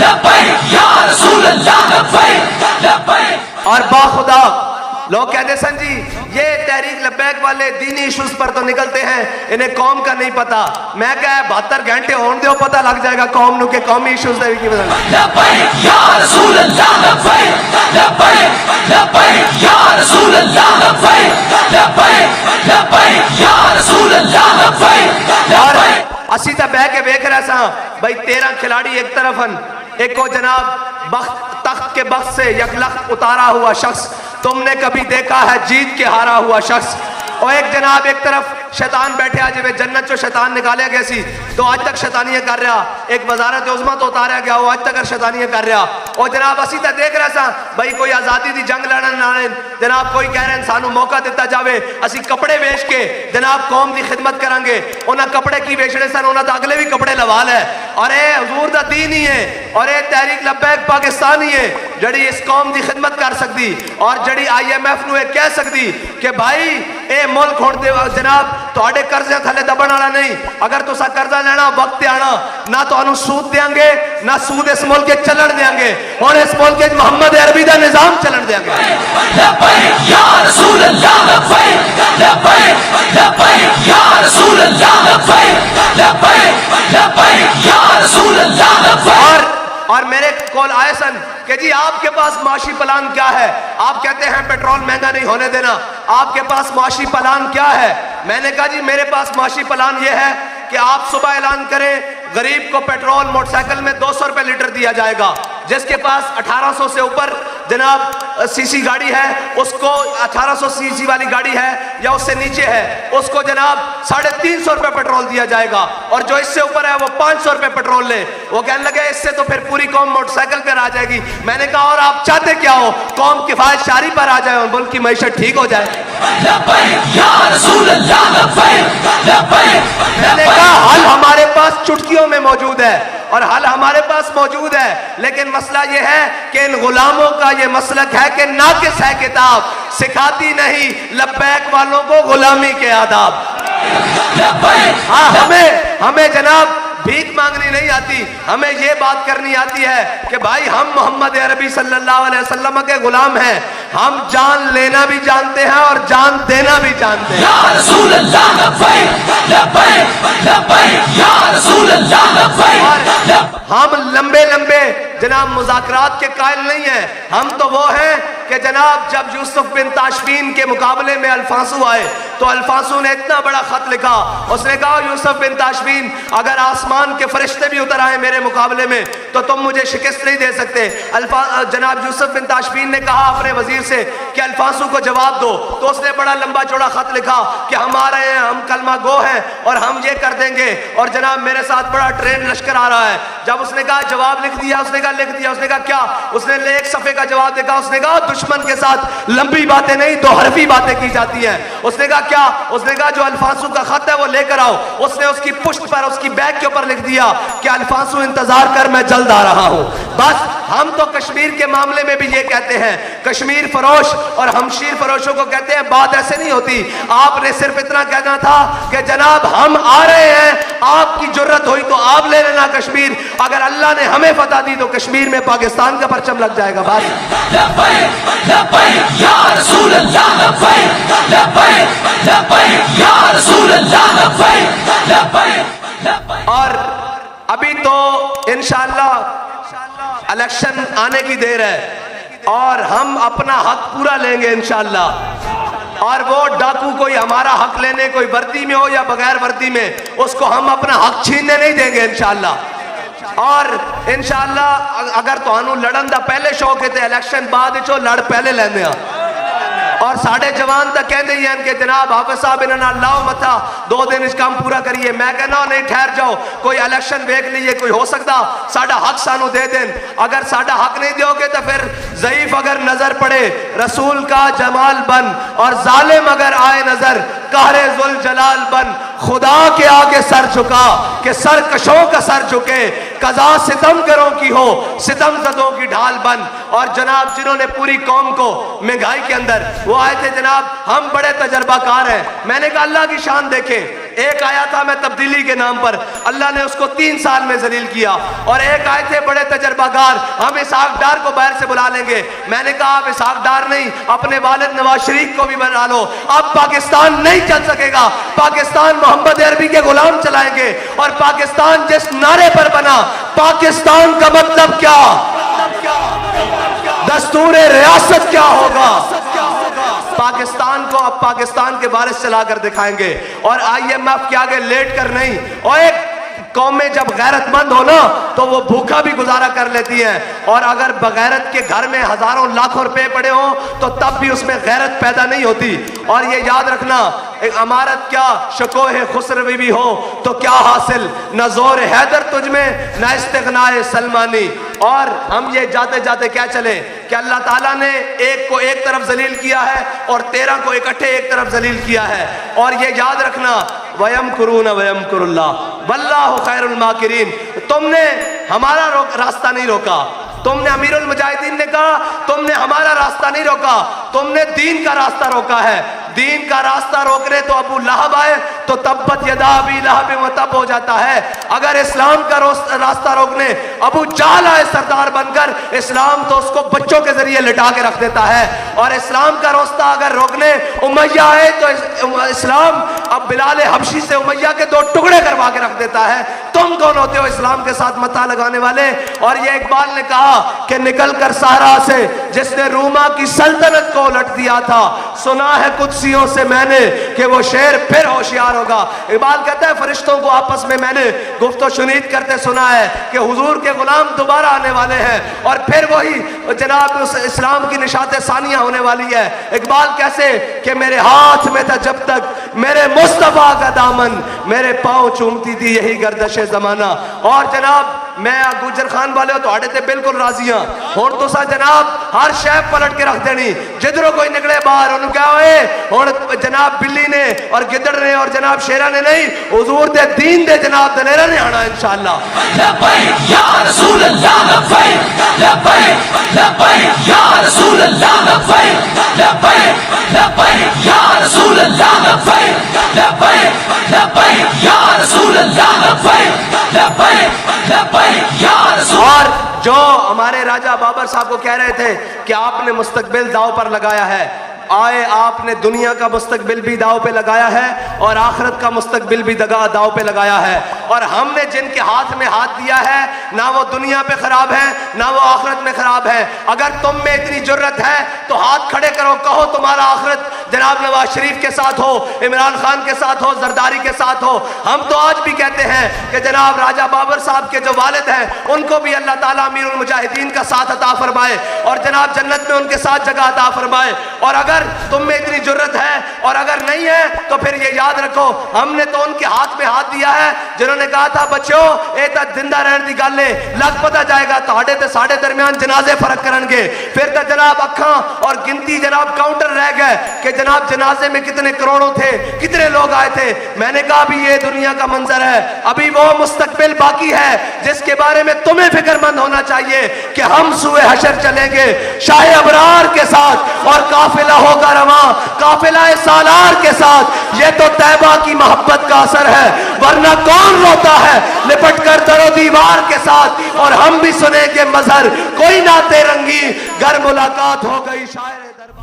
لبیک یا رسول اللہ لبیک لبیک۔ اور باخدا لوگ کہتے ہیں جی یہ تحریک لبیک والے دینی ایشوز پر تو نکلتے ہیں، انہیں قوم کا نہیں پتا۔ میں کہا 72 گھنٹے ہون دیو، پتہ لگ جائے گا قوم نو کہ قومی ایشوز دے کی بدل۔ لبیک یا رسول اللہ لبیک لبیک لبیک یا رسول اللہ لبیک لبیک لبیک یا رسول اللہ لبیک لبیک۔ اسی تا بہ کے ویکھ رہا ساں بھائی 13 کھلاڑی ایک طرف ہیں، ایک کو جناب تخت کے بخت سے یک لخت اتارا ہوا شخص، تم نے کبھی دیکھا ہے جیت کے ہارا ہوا شخص، اور ایک جناب ایک طرف شیطان بیٹھے آج میں جنت چو شیطان نکالے گئے سی تو آج تک شیطانیاں کر رہا، ایک وزارت عظمہ تو اتاریا گیا وہ آج تک شیطانیاں کر رہا، اور جناب اسی تا دیکھ رہا سا بھائی کوئی آزادی دی جنگ لڑن نہ لڑن، جناب کوئی کہہ رہے ہیں سانو موقع دیتا جاوے اسی کپڑے بیچ کے جناب قوم دی خدمت کریں گے، انہاں کپڑے کی بیچنے سن انہاں دا اگلے بھی کپڑے لوال ہے، اور اے حضور دا دین ہی ہے، اور اے تحریک لبیک پاکستانی ہے جڑی اس قوم دی خدمت کر سکتی، اور جڑی IMF نو ایک کہہ سکتی کہ بھائی اے ملک ہوڑ دے جناب تواڈے قرضے تھلے دبن والا نہیں، اگر تسا قرضہ لینا وقت آنا نہ تو انہوں سود دیاں گے نہ سود اس ملک کے چلن دیاں گے، اور اس ملک کے محمد عربی دا نظام چلن دیاں گے۔ لبیک یا رسول اللہ لبیک لبیک لبیک یا رسول اللہ لبیک لبیک لبیک یا رسول اللہ لبیک۔ اور میرے کول آئے سن کہ جی آپ کے پاس معاشی پلان کیا ہے؟ آپ کہتے ہیں پیٹرول مہنگا نہیں ہونے دینا، آپ کے پاس معاشی پلان کیا ہے؟ میں نے کہا جی میرے پاس معاشی پلان یہ ہے کہ آپ صبح اعلان کریں غریب کو پیٹرول موٹر سائیکل میں 200 روپے لیٹر دیا جائے گا، جس کے پاس 1800 سے اوپر جناب سی سی گاڑی ہے اس کو 1800 سی سی والی گاڑی ہے یا اس سے نیچے ہے اس کو جناب 350 روپے پیٹرول دیا جائے گا، اور جو اس سے اوپر ہے وہ 500 روپے پیٹرول لے۔ وہ کہنے لگے اس سے تو پھر پوری قوم موٹر سائیکل پر آ جائے گی۔ میں نے کہا اور آپ چاہتے کیا ہو؟ قوم کفایت شاری پر آ جائے اور ملک کی معیشت ٹھیک ہو جائے۔ لبیک یا رسول اللہ لبیک لبیک۔ میں نے کہا حل ہمارے پاس چٹکیوں میں موجود ہے اور حل ہمارے پاس موجود ہے، لیکن مسئلہ یہ ہے کہ ان غلاموں کا یہ مسلک ہے کہ ناقص ہے کتاب، سکھاتی نہیں لبیک والوں کو غلامی کے آداب۔ ہاں ہمیں جناب بھیک مانگنی نہیں آتی، ہمیں یہ بات کرنی آتی ہے کہ بھائی ہم محمد عربی صلی اللہ علیہ وسلم کے غلام ہیں، ہم جان لینا بھی جانتے ہیں اور جان دینا بھی جانتے ہیں۔ یا رسول اللہ لبیک لبیک لبیک یا رسول اللہ لبیک۔ ہم لمبے جناب مذاکرات کے قائل نہیں ہیں، ہم تو وہ ہیں کہ جناب جب یوسف بن تاشفین کے مقابلے میں الفانسو آئے تو الفانسو نے اتنا بڑا خط لکھا، اس نے کہا یوسف بن تاشفین اگر آسمان کے فرشتے بھی اتر آئے میرے مقابلے میں تو تم مجھے شکست نہیں دے سکتے۔ جناب یوسف بن تاشفین نے کہا اپنے وزیر سے کہ الفانسو کو جواب دو، تو اس نے بڑا لمبا چوڑا خط لکھا کہ ہم آ رہے ہیں، ہم کلمہ گو ہیں اور ہم یہ کر دیں گے، اور جناب میرے ساتھ بڑا ٹرین لشکر آ رہا ہے۔ جب اس نے کہا جواب لکھ دیا، اس نے کہا لکھ دیا، اس نے کہا کیا؟ اس نے ایک صفحے کا جواب دیکھا، اس نے کہا دشمن کے ساتھ لمبی باتیں نہیں دو حرفی باتیں کی جاتی ہیں۔ اس نے کہا کیا؟ اس نے کہا جو الفانسو کا خط ہے وہ لے کر آؤ۔ اس نے اس کی پشت پر اس کی بیگ کے اوپر لکھ دیا کہ الفانسو انتظار کر میں جلد آ رہا ہوں۔ بس ہم تو کشمیر کے معاملے میں بھی یہ کہتے ہیں، کشمیر فروش اور ہمشیر فروشوں کو کہتے ہیں بات ایسے نہیں ہوتی، آپ نے صرف اتنا کہنا تھا کہ جناب ہم آ رہے ہیں، آپ کی جرت ہوئی تو آپ لے لینا کشمیر، اگر اللہ نے ہمیں فتح دی تو کشمیر میں پاکستان کا پرچم لگ جائے گا۔ بس لبیک لبیک یا رسول اللہ لبیک لبیک لبیک یا رسول اللہ لبیک لبیک لبیک۔ اور ابھی تو انشاءاللہ الیکشن آنے کی دیر ہے اور ہم اپنا حق پورا لیں گے انشاءاللہ، اور وہ ڈاکو کوئی ہمارا حق لینے کوئی وردی میں ہو یا بغیر وردی میں اس کو ہم اپنا حق چھیننے نہیں دیں گے انشاءاللہ۔ اور انشاءاللہ اگر تو انہوں لڑن دا پہلے شوق ہے الیکشن بعد چو لڑ پہلے لیندے ہیں، اور ساڑھے جوان تک کہندے ہیں کہ جناب حافظ صاحب انہاں لاؤ متھا 2 دن اس کام پورا کریے۔ میں کہنا نہیں ٹھہر جاؤ، کوئی الیکشن دیکھ لیے، کوئی ہو سکتا ساڑھا حق سانو دے دیں، اگر ساڑھا حق نہیں دیو گے تو پھر ضعیف اگر نظر پڑے رسول کا جمال بن، اور ظالم اگر آئے نظر قہر ذوالجلال بن، خدا کے آگے سر جھکا کہ سر کشوں کا سر جھکے، قضا ستم کروں کی ہو ستم زدوں کی ڈھال بن۔ اور جناب جنہوں نے پوری قوم کو مہنگائی کے اندر وہ آئے تھے جناب ہم بڑے تجربہ کار ہیں، میں نے کہا اللہ کی شان دیکھیں، ایک آیا تھا میں تبدیلی کے نام پر، اللہ نے اس کو 3 سال میں ذلیل کیا، اور ایک آئے تھے بڑے تجربہ کار، ہم اسحاق ڈار کو باہر سے بلا لیں گے۔ میں نے کہا آپ اسحاق ڈار نہیں، اپنے والد نواز شریف کو بھی بنا لو، اب پاکستان نہیں چل سکے گا، پاکستان محمد عربی کے غلام چلائیں گے۔ اور پاکستان جس نعرے پر بنا، پاکستان کا مطلب کیا، دستور ریاست کیا ہوگا، پاکستان کو اب پاکستان کے وارث چلا کر دکھائیں گے، اور IMF کے آگے لیٹ کر نہیں۔ اور ایک قومیں جب غیرت مند ہو نا تو وہ بھوکا بھی گزارا کر لیتی ہیں، اور اگر بغیرت کے گھر میں ہزاروں لاکھوں روپے پڑے ہوں تو تب بھی اس میں غیرت پیدا نہیں ہوتی۔ اور یہ یاد رکھنا، ایک عمارت کیا شکوہ خسروی بھی ہو تو کیا حاصل، نہ زور حیدر تجھ میں نہ استغناء سلمانی۔ اور ہم یہ جاتے جاتے کیا چلیں کہ اللہ تعالیٰ نے ایک کو ایک طرف ذلیل کیا ہے اور 13 کو اکٹھے ایک طرف ذلیل کیا ہے۔ اور یہ یاد رکھنا، وَيَمْكُرُونَ وَيَمْكُرُ اللَّهُ وَاللَّهُ خَيْرُ الْمَاكِرِينَ۔ تم نے ہمارا راستہ نہیں روکا، تم نے امیر المجاہدین نے کہا تم نے ہمارا راستہ نہیں روکا، تم نے دین کا راستہ روکا ہے۔ دین کا راستہ روکنے تو ابو لہب آئے تو تبت یدا ابی لہب وتب ہو جاتا ہے۔ اگر اسلام کا راستہ روکنے ابو جہل آئے سردار بن کر، اسلام تو اس کو بچوں کے ذریعے لٹا کے رکھ دیتا ہے۔ اور اسلام کا راستہ اگر روکنے امیہ آئے تو اسلام اب بلال حبشی سے امیہ کے 2 ٹکڑے کروا کے رکھ دیتا ہے۔ تم کون ہوتے ہو اسلام کے ساتھ متا لگانے والے؟ اور یہ اقبال نے کہا کہ نکل کر صحرا سے جس نے روما کی سلطنت کو الٹ دیا تھا، سنا ہے قدسیوں سے میں نے کہ وہ شیر پھر ہوشیار ہوگا۔ اقبال کہتا ہے فرشتوں کو آپس میں میں نے گفت و شنید کرتے سنا ہے کہ حضور کے غلام دوبارہ آنے والے ہیں، اور پھر وہی جناب اسلام کی نشاط ثانیہ ہونے والی ہے۔ اقبال کیسے کہ میرے ہاتھ میں تھا جب تک میرے مصطفیٰ کا دامن، میرے پاؤں چومتی تھی یہی گردش زمانہ۔ اور جناب میں گجر خان والے ہو تو آڑے تے بالکل راضی ہاں، ہون تو سا جناب ہر شیف پلٹ کے رکھ دینی، جدروں کوئی نکلے باہر انہوں کیا ہوئے، ہون جناب بلی نے اور گدڑ نے اور جناب شیرہ نے نہیں، حضور دے دین دے جناب دلیرہ نے آنا انشاءاللہ۔ لبیک یا رسول اللہ، لبیک لبیک لبیک یا رسول اللہ، لبیک لبیک لبیک یا رسول اللہ، لبیک لبیک لبیک یا رسول اللہ، لبیک لبیک لبیک یا رسول۔ اور جو ہمارے راجہ بابر صاحب کو کہہ رہے تھے کہ آپ نے مستقبل داؤ پر لگایا ہے، آئے آپ نے دنیا کا مستقبل بھی داؤ پہ لگایا ہے اور آخرت کا مستقبل بھی داؤ پہ لگایا ہے۔ اور ہم نے جن کے ہاتھ میں ہاتھ دیا ہے نہ وہ دنیا پہ خراب ہے نہ وہ آخرت میں خراب ہے۔ اگر تم میں اتنی جرت ہے تو ہاتھ کھڑے کرو، کہو تمہارا آخرت جناب نواز شریف کے ساتھ ہو، عمران خان کے ساتھ ہو، زرداری کے ساتھ ہو۔ ہم تو آج بھی کہتے ہیں کہ جناب راجہ بابر صاحب کے جو والد ہیں ان کو بھی اللہ تعالیٰ امیر المجاہدین کا ساتھ عطا فرمائے اور جناب جنت میں ان کے ساتھ جگہ عطا فرمائے۔ اور اگر تم میں اتنی جرت ہے اور اگر نہیں ہے تو پھر یہ یاد رکھو ہم نے تو ان کے ہاتھ میں ہاتھ دیا ہے جنہوں نے کہا تھا بچوں اے تا زندہ رہن دی گل ہے، لگ پتا جائے گا تہاڈے تے ساڈے درمیان جنازے فرق کرن گے۔ پھر تو جناب اکھاں اور گنتی جناب کاؤنٹر رہ گئے کہ جناب جنازے میں کتنے کروڑوں تھے، کتنے لوگ آئے تھے۔ میں نے کہا ابھی یہ دنیا کا منظر ہے، ابھی وہ مستقبل باقی ہے جس کے بارے میں تمہیں فکر مند ہونا چاہیے کہ ہم سوئے حشر چلیں گے شاہ ابرار کے ساتھ اور قافلہ ہوگا رواں، قافلہ سالار کے ساتھ۔ یہ تو طیبہ کی محبت کا اثر ہے، ورنہ کون روتا ہے لپٹ کر در و دیوار کے ساتھ۔ اور ہم بھی سنیں گے مظہر کوئی ناتے رنگی گر ملاقات ہو گئی شاعر دربار۔